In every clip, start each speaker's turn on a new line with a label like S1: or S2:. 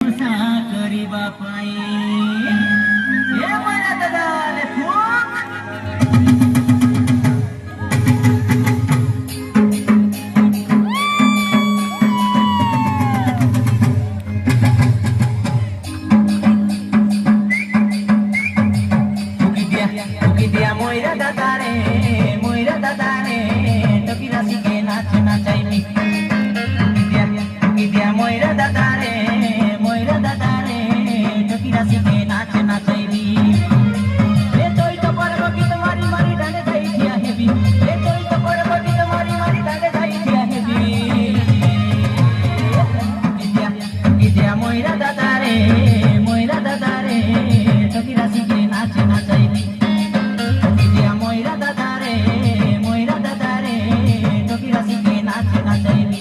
S1: भरोसा करिबा पाई ए मोरा दादाले फुक फुकी दिया मोरा दादारे टकी राशि के नाच नाचाइबी दिया मोरा दादारे टकी राशि के नाच नाचाइबी ए तोई तो परब गीत मारी मारी डाले जाई दिया हेबी ए तोई तो परब गीत मारी मारी डाले जाई दिया हेबी दिया मोरा दादारे टकी राशि के नाच नाचाइबी दिया मोरा दादारे टकी राशि के नाच नाचाइबी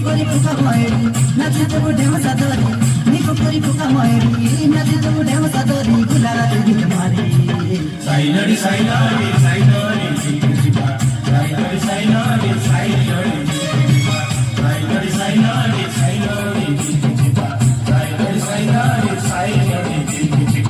S2: করি পোকা ময়ূরী নাচে তবু ঢেমসা ধরি নিকো করি পোকা ময়ূরী নাচে তবু ঢেমসা ধরি গুলারা গীত মারি
S3: সাইনারি সাইনারি সাইনারি জিবা সাইনারি সাইনারি সাইনারি জিবা সাইনারি সাইনারি সাইনারি জিবা সাইনারি সাইনারি সাইনারি জিবা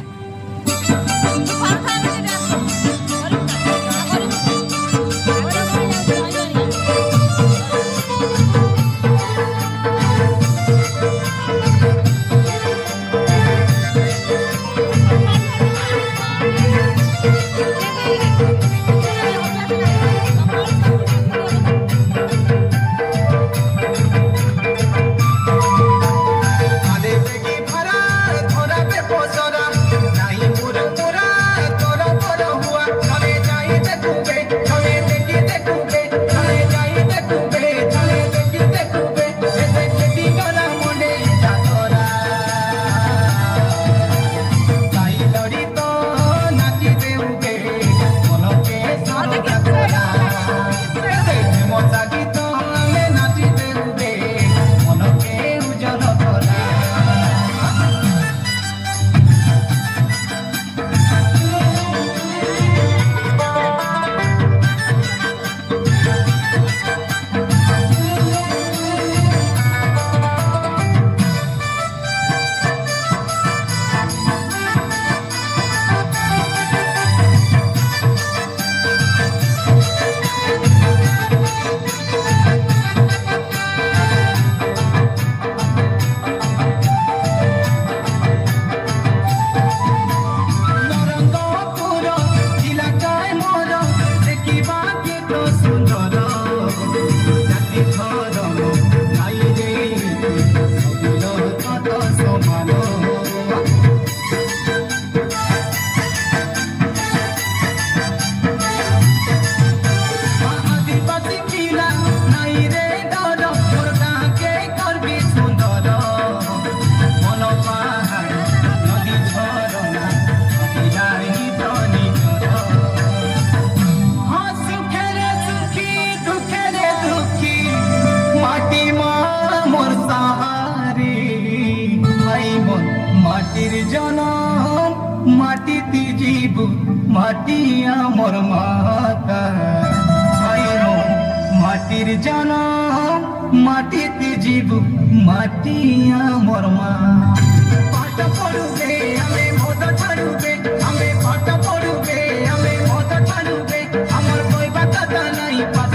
S1: মাটির জনম মাটিতে জীব মাটি আমার মাতা মাটির জনম মাটিতে জীব মাটি আমার মা পাঠ পড়ুবে আমি মদ ছাড়ুবে আমি পাঠ পড়ুবে আমি মদ ছাড়ুবে আমার কইবা কথা নাই পাঠ